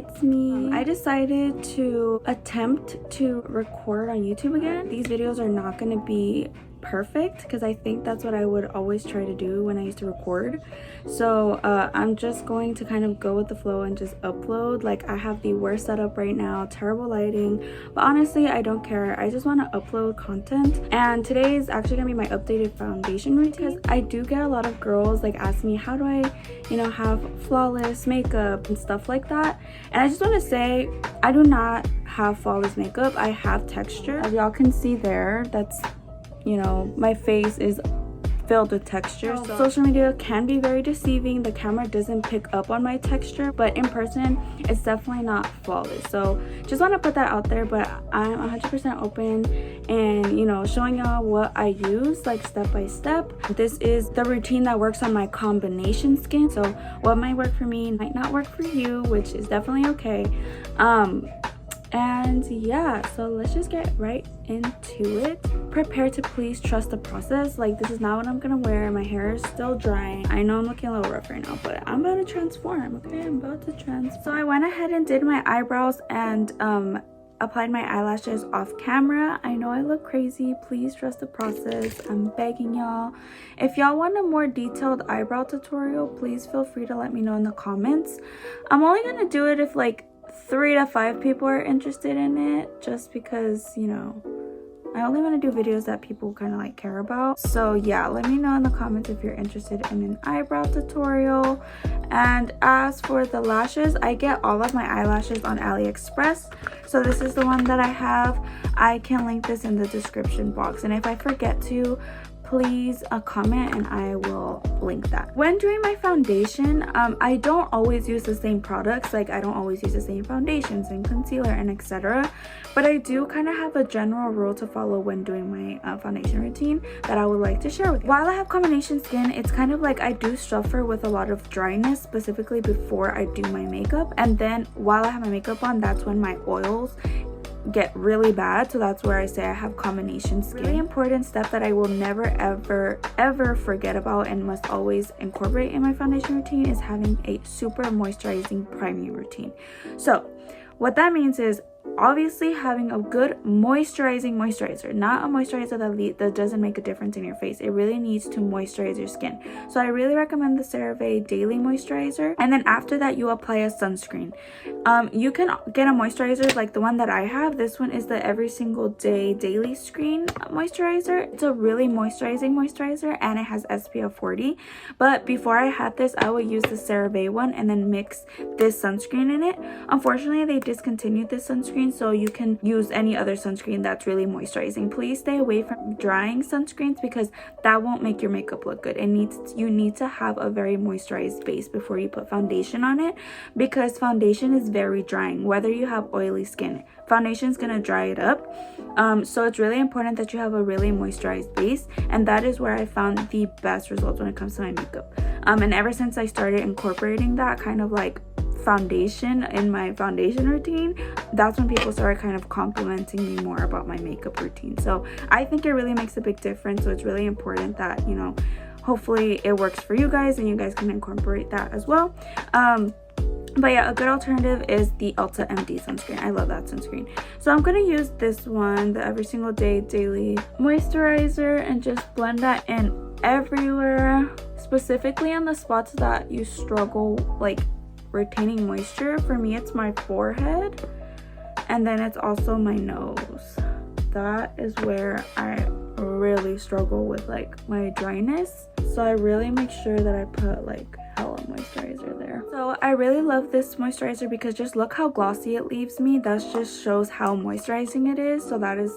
it's me. I decided to attempt to record on YouTube again. These videos are not going to be perfect because I think that's what I would always try to do when I used to record. So I'm just going to kind of go with the flow and just upload. Like, I have the worst setup right now, terrible lighting, but honestly I don't care. I just want to upload content. And today is actually gonna be my updated foundation routine because I do get a lot of girls like ask me how do I, you know, have flawless makeup and stuff like that. And I just want to say I do not have flawless makeup. I have texture, as y'all can see there. That's, you know, my face is filled with texture. So social media can be very deceiving. The camera doesn't pick up on my texture, but in person it's definitely not flawless. So just want to put that out there, but I'm 100% open and, you know, showing y'all what I use like step by step. This is the routine that works on my combination skin, so what might work for me might not work for you, which is definitely okay. And yeah, so let's just get right into it. Prepare to please trust the process. Like, this is not what I'm gonna wear. My hair is still drying. I know I'm looking a little rough right now, but I'm about to transform, okay? I'm about to transform. So I went ahead and did my eyebrows and applied my eyelashes off camera. I know I look crazy. Please trust the process. I'm begging y'all. If y'all want a more detailed eyebrow tutorial, please feel free to let me know in the comments. I'm only gonna do it if like 3 to 5 people are interested in it, just because, you know, I only want to do videos that people kind of like care about. So yeah, let me know in the comments if you're interested in an eyebrow tutorial. And as for the lashes, I get all of my eyelashes on AliExpress, so this is the one that I have. I can link this in the description box, and if I forget to, please comment and I will link that. When doing my foundation, I don't always use the same products. Like, I don't always use the same foundation, same concealer, and etc. But I do kind of have a general rule to follow when doing my foundation routine that I would like to share with you. While I have combination skin, it's kind of like I do suffer with a lot of dryness, specifically before I do my makeup. And then while I have my makeup on, that's when my oils get really bad, so that's where I say I have combination skin. Really important step that I will never ever forget about and must always incorporate in my foundation routine is having a super moisturizing priming routine. So what that means is obviously having a good moisturizing moisturizer, not a moisturizer that doesn't make a difference in your face. It really needs to moisturize your skin. So I really recommend the CeraVe daily moisturizer, and then after that you apply a sunscreen. You can get a moisturizer like the one that I have. This one is the every single day daily screen moisturizer. It's a really moisturizing moisturizer and it has SPF 40, but before I had this I would use the CeraVe one and then mix this sunscreen in it. Unfortunately they discontinued this sunscreen, so you can use any other sunscreen that's really moisturizing. Please stay away from drying sunscreens because that won't make your makeup look good. You need to have a very moisturized base before you put foundation on it, because foundation is very drying. Whether you have oily skin, foundation is gonna dry it up. So it's really important that you have a really moisturized base, and that is where I found the best results when it comes to my makeup. And ever since I started incorporating that kind of like foundation in my foundation routine, that's when people started kind of complimenting me more about my makeup routine. So I think it really makes a big difference. So it's really important that, you know, hopefully it works for you guys and you guys can incorporate that as well. But yeah, a good alternative is the Ulta MD sunscreen. I love that sunscreen. So I'm gonna use this one, the every single day daily moisturizer, and just blend that in everywhere, specifically on the spots that you struggle like retaining moisture. For me it's my forehead, and then it's also my nose. That is where I really struggle with like my dryness, so I really make sure that I put like hella moisturizer there. So I really love this moisturizer because just look how glossy it leaves me. That just shows how moisturizing it is, so that is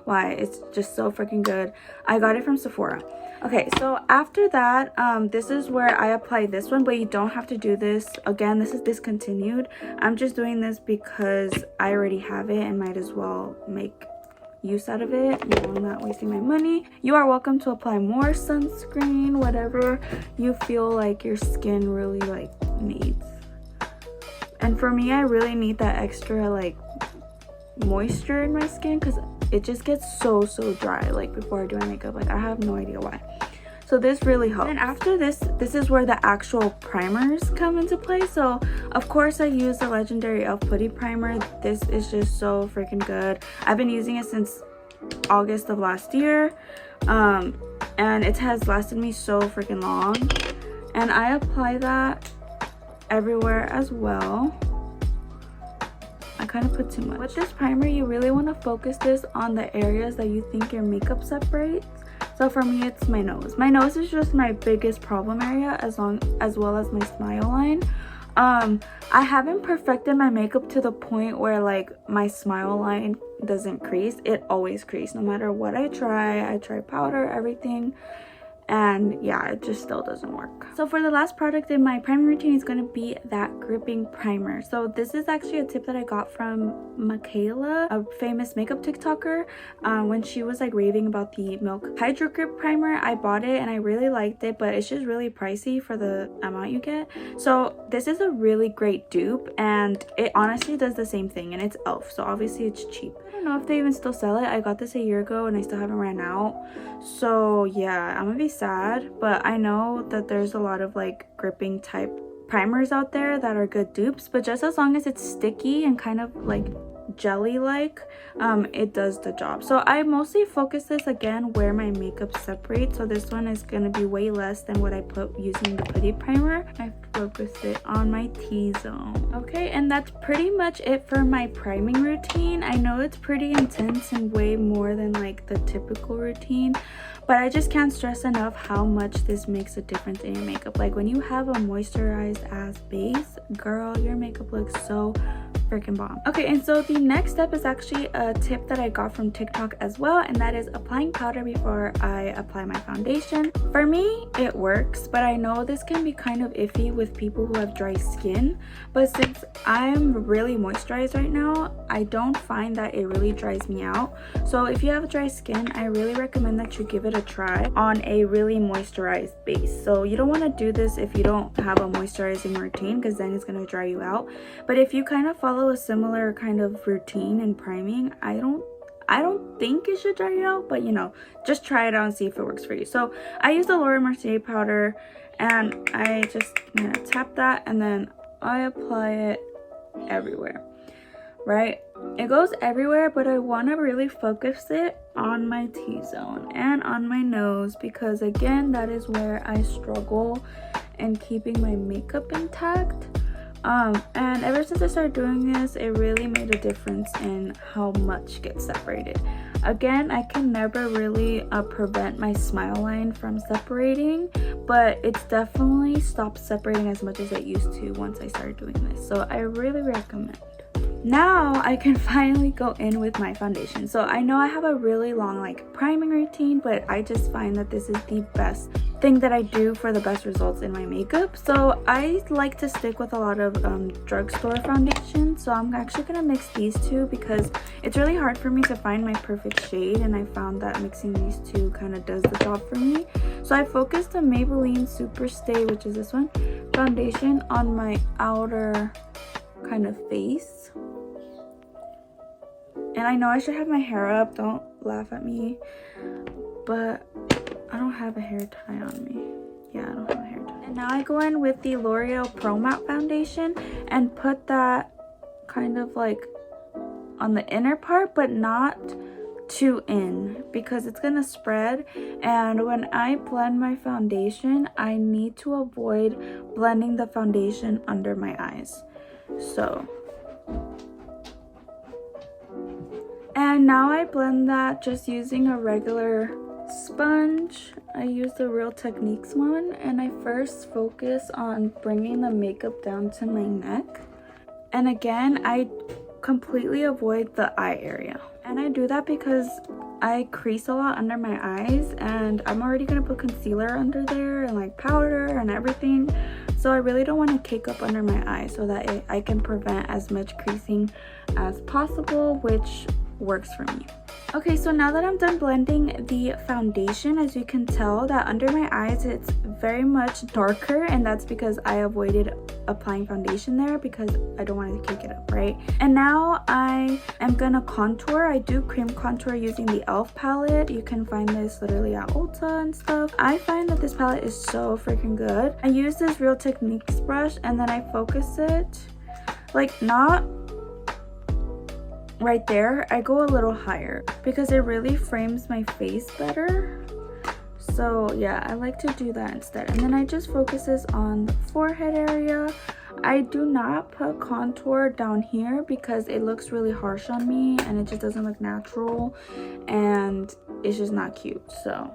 why it's just so freaking good. I got it from Sephora. Okay, so after that, this is where I apply this one, but you don't have to do this. Again, this is discontinued. I'm just doing this because I already have it and might as well make use out of it. You know, I'm not wasting my money. You are welcome to apply more sunscreen, whatever you feel like your skin really like needs. And for me, I really need that extra like moisture in my skin because it just gets so dry like before I do my makeup. Like, I have no idea why. So this really helps. And after this is where the actual primers come into play. So of course I use the legendary e.l.f. Putty primer. This is just so freaking good. I've been using it since August of last year, and it has lasted me so freaking long. And I apply that everywhere as well. I kind of put too much. With this primer, you really want to focus this on the areas that you think your makeup separates. So for me, it's my nose. My nose is just my biggest problem area, as well as my smile line. I haven't perfected my makeup to the point where like my smile line doesn't crease. It always creases no matter what I try powder, everything, and yeah, it just still doesn't work. So for the last product in my priming routine is going to be that gripping primer. So this is actually a tip that I got from Michaela, a famous makeup TikToker, when she was like raving about the Milk Hydro Grip primer. I bought it and I really liked it, but it's just really pricey for the amount you get. So this is a really great dupe, and it honestly does the same thing, and it's e.l.f. so obviously it's cheap. I don't know if they even still sell it. I got this a year ago and I still haven't ran out. So yeah, I'm gonna be sad, but I know that there's a lot of like gripping type primers out there that are good dupes, but just as long as it's sticky and kind of like jelly like, it does the job. So I mostly focus this again where my makeup separates. So this one is going to be way less than what I put using the Putty primer. I focused it on my T-zone. Okay, and that's pretty much it for my priming routine. I know it's pretty intense and way more than like the typical routine, but I just can't stress enough how much this makes a difference in your makeup. Like when you have a moisturized ass base, girl, your makeup looks so freaking bomb. Okay, and so the next step is actually a tip that I got from TikTok as well, and that is applying powder before I apply my foundation. For me, it works, but I know this can be kind of iffy with people who have dry skin, but since I'm really moisturized right now, I don't find that it really dries me out. So if you have dry skin, I really recommend that you give it a try on a really moisturized base. So you don't want to do this if you don't have a moisturizing routine, because then it's going to dry you out. But if you kind of follow a similar kind of routine and priming, I don't think it should dry you out, but you know, just try it out and see if it works for you. So I use the MERCIER powder, and I just tap that, and then I apply it everywhere. Right, it goes everywhere, but I want to really focus it on my T-zone and on my nose, because again, that is where I struggle in keeping my makeup intact. And ever since I started doing this, it really made a difference in how much gets separated. Again, I can never really prevent my smile line from separating, but it's definitely stopped separating as much as it used to once I started doing this. So I really recommend. Now I can finally go in with my foundation. So I know I have a really long like priming routine, but I just find that this is the best thing that I do for the best results in my makeup. So I like to stick with a lot of drugstore foundation. So I'm actually gonna mix these two because it's really hard for me to find my perfect shade, and I found that mixing these two kind of does the job for me. So I focused the Maybelline Super Stay, which is this one, foundation on my outer kind of face. And I know I should have my hair up, don't laugh at me, but I don't have a hair tie on me. Yeah, I don't have a hair tie. And now I go in with the L'Oreal Pro Matte foundation and put that kind of like on the inner part, but not too in, because it's gonna spread. And when I blend my foundation, I need to avoid blending the foundation under my eyes. So, and now I blend that just using a regular sponge. I use the Real Techniques one, and I first focus on bringing the makeup down to my neck. And again, I completely avoid the eye area. And I do that because I crease a lot under my eyes, and I'm already gonna put concealer under there and like powder and everything. So I really don't want to cake up under my eyes, so that I can prevent as much creasing as possible, which works for me. Okay, so now that I'm done blending the foundation, as you can tell that under my eyes it's very much darker, and that's because I avoided applying foundation there because I don't want to cake it up, right? And now I am gonna contour. I do cream contour using the e.l.f. palette. You can find this literally at Ulta and stuff. I find that this palette is so freaking good. I use this Real Techniques brush and then I focus it like not right there. I go a little higher because it really frames my face better. So yeah, I like to do that instead. And then I just focus this on the forehead area. I do not put contour down here because it looks really harsh on me and it just doesn't look natural and it's just not cute. So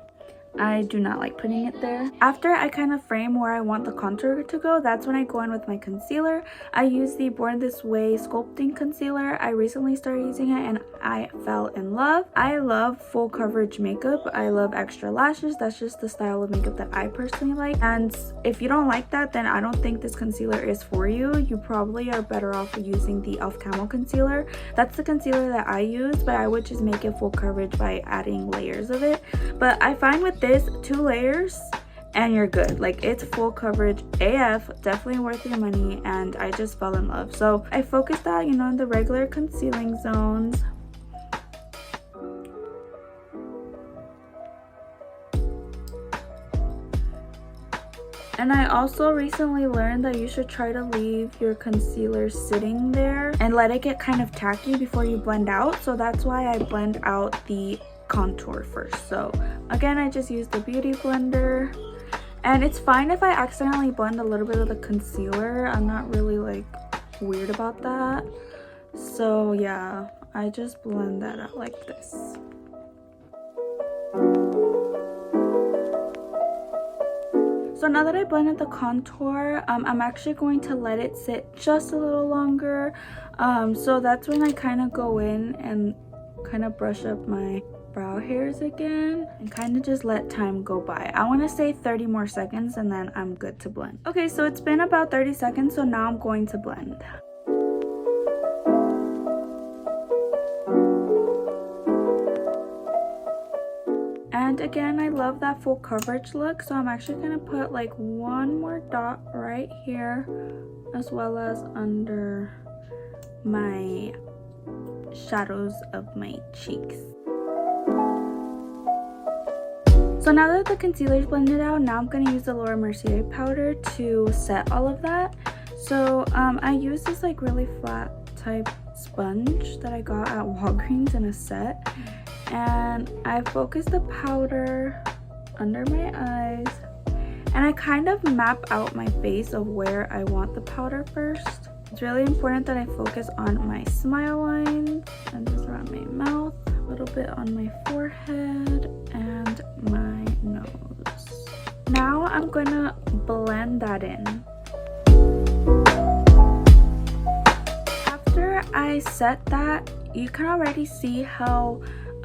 I do not like putting it there. After I kind of frame where I want the contour to go, that's when I go in with my concealer. I use the Born This Way sculpting concealer. I recently started using it and I fell in love. I love full coverage makeup. I love extra lashes. That's just the style of makeup that I personally like. And if you don't like that, then I don't think this concealer is for you. You probably are better off using the e.l.f. Camo concealer. That's the concealer that I use, but I would just make it full coverage by adding layers of it. But I find with this 2 layers and you're good. Like, it's full coverage AF, definitely worth your money, and I just fell in love. So I focused that, you know, in the regular concealing zones. And I also recently learned that you should try to leave your concealer sitting there and let it get kind of tacky before you blend out. So that's why I blend out the contour first. So again, I just use the beauty blender, and it's fine if I accidentally blend a little bit of the concealer. I'm not really like weird about that. So yeah, I just blend that out like this. So now that I blended the contour, I'm actually going to let it sit just a little longer. So that's when I kind of go in and kind of brush up my brow hairs again and kind of just let time go by. I want to say 30 more seconds and then I'm good to blend. Okay, so it's been about 30 seconds, so now I'm going to blend. And again, I love that full coverage look, so I'm actually going to put like one more dot right here as well as under my shadows of my cheeks. So now that the concealer is blended out, now I'm going to use the MERCIER powder to set all of that. So I use this like really flat type sponge that I got at Walgreens in a set, and I focus the powder under my eyes, and I kind of map out my face of where I want the powder first. It's really important that I focus on my smile line and just around my mouth, a little bit on my forehead and my nose. Now I'm gonna blend that in. After I set that, you can already see how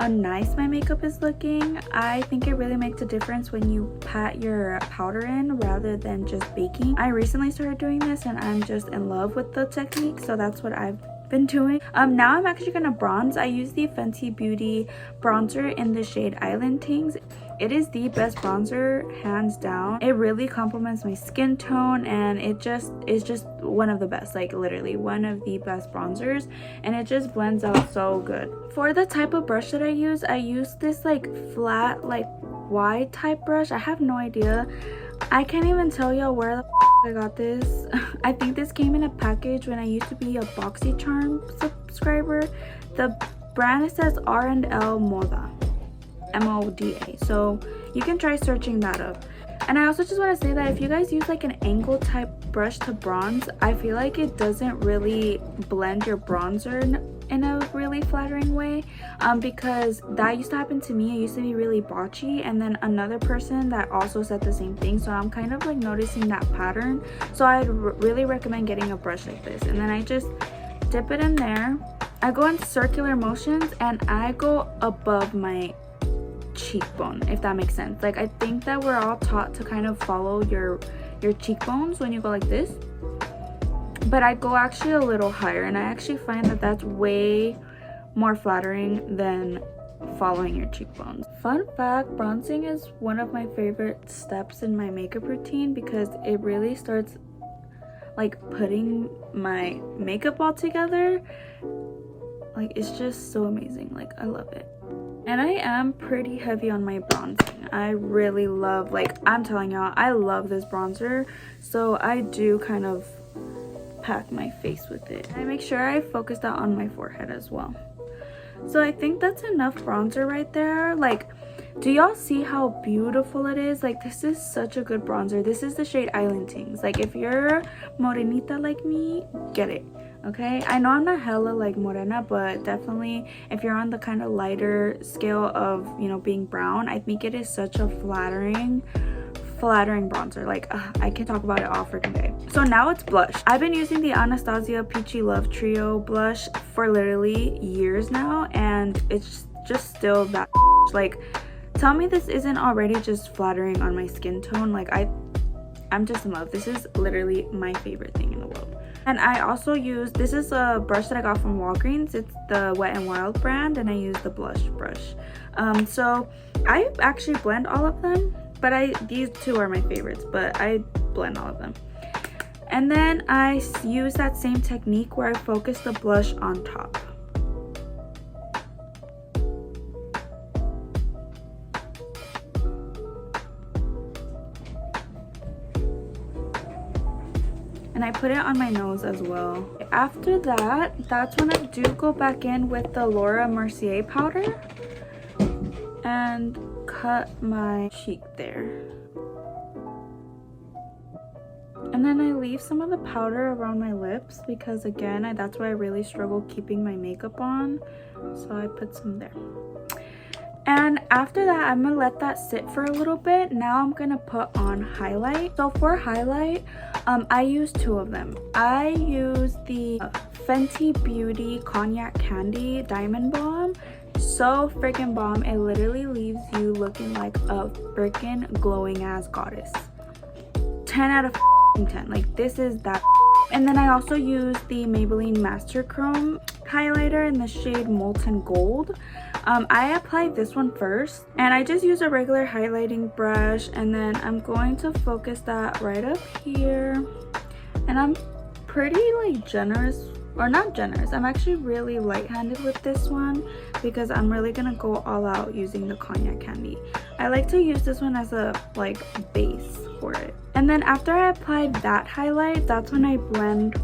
nice my makeup is looking. I think it really makes a difference when you pat your powder in rather than just baking. I recently started doing this and I'm just in love with the technique, so that's what I've been doing. Now I'm actually gonna bronze. I use the Fenty Beauty bronzer in the shade Island TINGZ. It is the best bronzer, hands down. It really complements my skin tone and it just is just one of the best, like literally one of the best bronzers, and it just blends out so good. For the type of brush that I use this like flat, like wide type brush. I have no idea. I can't even tell y'all where the I got this. I think this came in a package when I used to be a BoxyCharm subscriber. The brand says R&L Moda, M-O-D-A, so you can try searching that up. And I also just want to say that if you guys use like an angle type brush to bronze, I feel like it doesn't really blend your bronzer in a really flattering way, because that used to happen to me. It used to be really blotchy, and then another person that also said the same thing, so I'm kind of like noticing that pattern. So I'd really recommend getting a brush like this, and then I just dip it in there. I go in circular motions and I go above my cheekbone, if that makes sense. Like, I think that we're all taught to kind of follow your cheekbones when you go like this, but I go actually a little higher, and I actually find that that's way more flattering than following your cheekbones. Fun fact, bronzing is one of my favorite steps in my makeup routine because it really starts like putting my makeup all together. Like, it's just so amazing. Like, I love it. And I am pretty heavy on my bronzing. I really love, like, I'm telling y'all, I love this bronzer, so I do kind of pack my face with it. I make sure I focus that on my forehead as well. So I think that's enough bronzer right there. Like, do y'all see how beautiful it is? Like, this is such a good bronzer. This is the shade Island TINGZ. Like, if you're morenita like me, get it, okay? I know I'm not hella like morena, but definitely if you're on the kind of lighter scale of, you know, being brown, I think it is such a flattering bronzer. Like, I can talk about it all freaking day. So now it's blush. I've been using the Anastasia Peachy Love Trio blush for literally years now, and it's just still that like, tell me this isn't already just flattering on my skin tone. Like, I'm just in love. This is literally my favorite thing in the world. And I also use, this is a brush that I got from Walgreens. It's the Wet&WILD brand, and I use the blush brush. So I actually blend all of them, but these two are my favorites, but I blend all of them. And then I use that same technique where I focus the blush on top. And I put it on my nose as well. After that, that's when I do go back in with the Laura Mercier powder and cut my cheek there. And then I leave some of the powder around my lips because, again, that's where I really struggle keeping my makeup on. So I put some there. And after that, I'm gonna let that sit for a little bit. Now I'm gonna put on highlight. So for highlight, I use two of them. I use the Fenty Beauty Cognac Candy Diamond Balm. So freaking bomb. It literally leaves you looking like a freaking glowing ass goddess. 10 out of 10. Like, this is that. And then I also use the Maybelline Master Chrome highlighter in the shade Molten Gold. I applied this one first, and I just use a regular highlighting brush, and then I'm going to focus that right up here. And I'm pretty like generous, or not generous, I'm actually really light-handed with this one because I'm really gonna go all out using the Cognac Candy. I like to use this one as a like base for it. And then after I applied that highlight, that's when I blend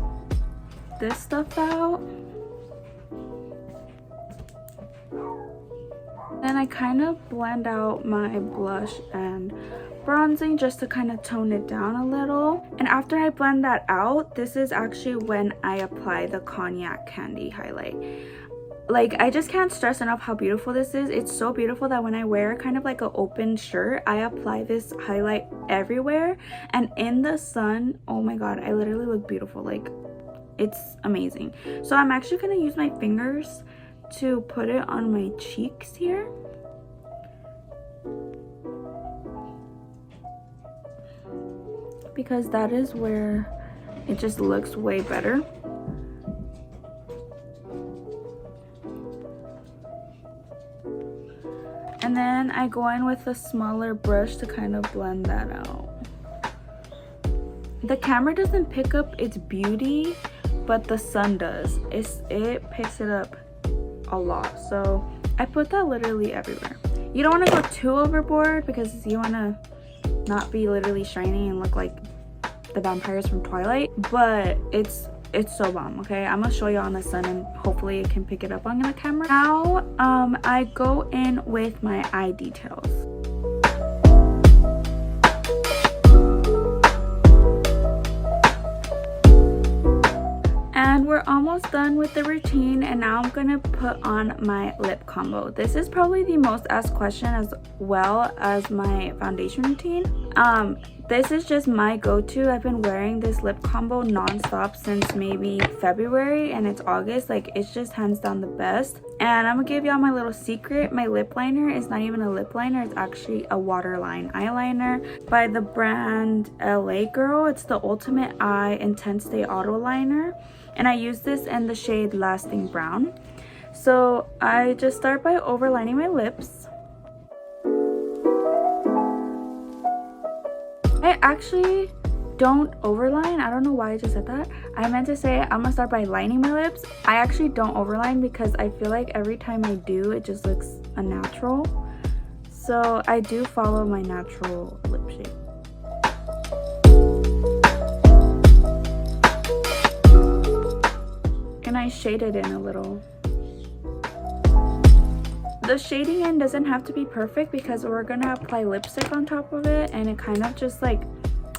this stuff out. Then I kind of blend out my blush and bronzing just to kind of tone it down a little. And after I blend that out, this is actually when I apply the Cognac Candy highlight. Like, I just can't stress enough how beautiful this is. It's so beautiful that when I wear kind of like an open shirt, I apply this highlight everywhere, and in the sun, oh my god, I literally look beautiful. Like, it's amazing. So I'm actually gonna use my fingers to put it on my cheeks here. Because that is where it just looks way better. And then I go in with a smaller brush to kind of blend that out. The camera doesn't pick up its beauty, but the sun does. It picks it up a lot. So I put that literally everywhere. You don't want to go too overboard because you want to not be literally shiny and look like the vampires from Twilight, but it's so bomb. Okay, I'm gonna show you on the sun and hopefully it can pick it up on the camera. Now I go in with my eye details. And we're almost done with the routine, and now I'm gonna put on my lip combo. This is probably the most asked question, as well as my foundation routine. This is just my go-to. I've been wearing this lip combo non-stop since maybe February, and it's August. Like, it's just hands down the best. And I'm gonna give y'all my little secret. My lip liner is not even a lip liner, it's actually a waterline eyeliner by the brand LA Girl. It's the Ultimate Eye Intense Day Auto Liner, and I use this in the shade Lasting Brown. So I just start by overlining my lips. I actually don't overline. I don't know why I just said that. I meant to say I'm gonna start by lining my lips. I actually don't overline because I feel like every time I do, it just looks unnatural. So I do follow my natural lip shape. And I shade it in a little. The shading in doesn't have to be perfect because we're gonna apply lipstick on top of it, and it kind of just like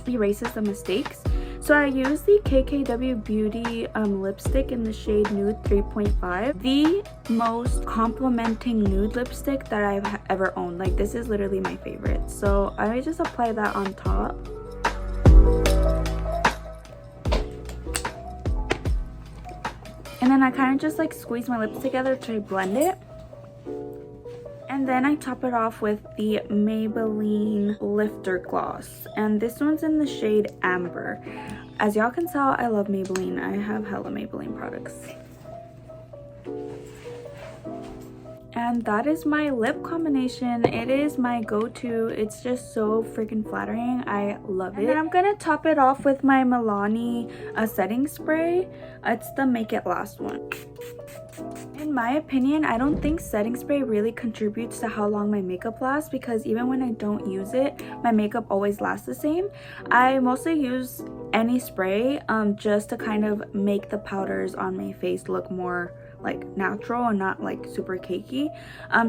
erases the mistakes. So I use the KKW Beauty lipstick in the shade Nude 3.5, the most complimenting nude lipstick that I've ever owned. Like, this is literally my favorite. So I just apply that on top. And then I kind of just like squeeze my lips together to blend it. And then I top it off with the Maybelline Lifter Gloss. And this one's in the shade Amber. As y'all can tell, I love Maybelline. I have hella Maybelline products. And that is my lip combination. It is my go-to. It's just so freaking flattering. I love it. And then I'm gonna top it off with my Milani setting spray. It's the Make It Last one. In my opinion, I don't think setting spray really contributes to how long my makeup lasts, because even when I don't use it, my makeup always lasts the same. I mostly use any spray just to kind of make the powders on my face look more like natural and not like super cakey.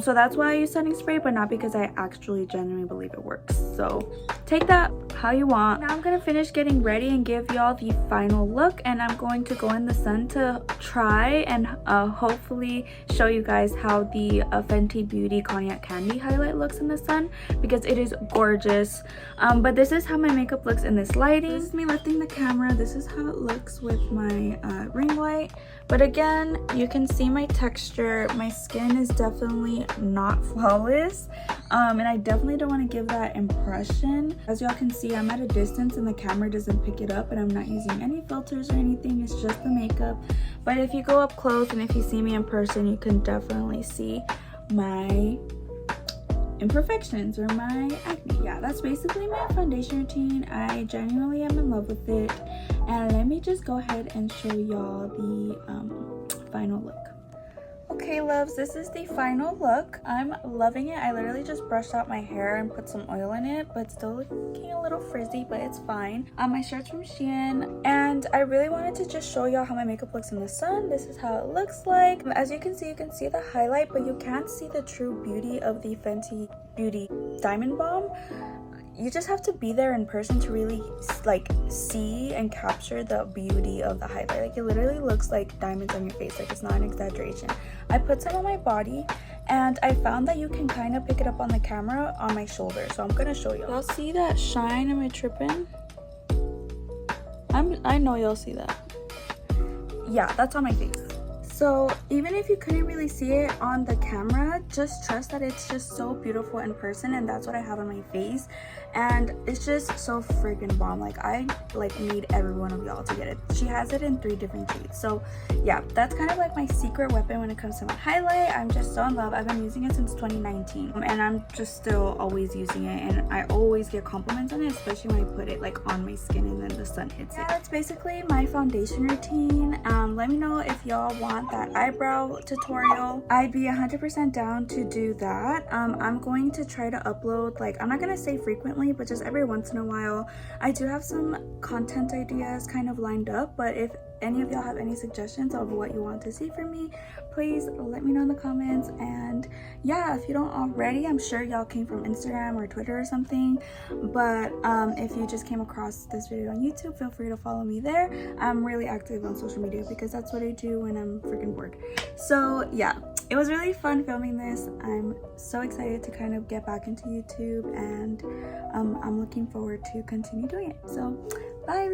So that's why I use setting spray, but not because I actually genuinely believe it works. So take that how you want. Now I'm gonna finish getting ready and give y'all the final look, and I'm going to go in the sun to try and hopefully show you guys how the Fenty Beauty Cognac Candy highlight looks in the sun, because it is gorgeous. But this is how my makeup looks in this lighting. This is me lifting the camera. This is how it looks with my ring light. But again, you can see my texture. My skin is definitely not flawless, and I definitely don't want to give that impression. As y'all can see, I'm at a distance and the camera doesn't pick it up, and I'm not using any filters or anything. It's just the makeup. But if you go up close and if you see me in person, you can definitely see my imperfections or my acne. Yeah, that's basically my foundation routine. I genuinely am in love with it, and let me just go ahead and show y'all the final look. Okay loves, this is the final look. I'm loving it. I literally just brushed out my hair and put some oil in it, but still looking a little frizzy, but it's fine. My shirt's from Shein, and I really wanted to just show y'all how my makeup looks in the sun. This is how it looks like. As you can see the highlight, but you can't see the true beauty of the Fenty Beauty Diamond Balm. You just have to be there in person to really like see and capture the beauty of the highlight. Like, it literally looks like diamonds on your face. Like, it's not an exaggeration. I put some on my body, and I found that you can kind of pick it up on the camera on my shoulder. So I'm gonna show y'all. Y'all see that shine? Am I tripping? I know y'all see that. Yeah, that's on my face. So even if you couldn't really see it on the camera, just trust that it's just so beautiful in person, and that's what I have on my face. And it's just so freaking bomb. Like, I need every one of y'all to get it. She has it in 3 different shades. So yeah, that's kind of like my secret weapon when it comes to my highlight. I'm just so in love. I've been using it since 2019, and I'm just still always using it, and I always get compliments on it, especially when I put it like on my skin and then the sun hits it. That's basically my foundation routine. Let me know if y'all want that eyebrow tutorial. I'd be 100% down to do that. I'm going to try to upload, like, I'm not gonna say frequently, but just every once in a while. I do have some content ideas kind of lined up, but if any of y'all have any suggestions of what you want to see from me, please let me know in the comments. And yeah, if you don't already, I'm sure y'all came from Instagram or Twitter or something, but if you just came across this video on YouTube, feel free to follow me there. I'm really active on social media because that's what I do when I'm freaking bored. So yeah, it was really fun filming this. I'm so excited to kind of get back into YouTube, and I'm looking forward to continue doing it. So bye.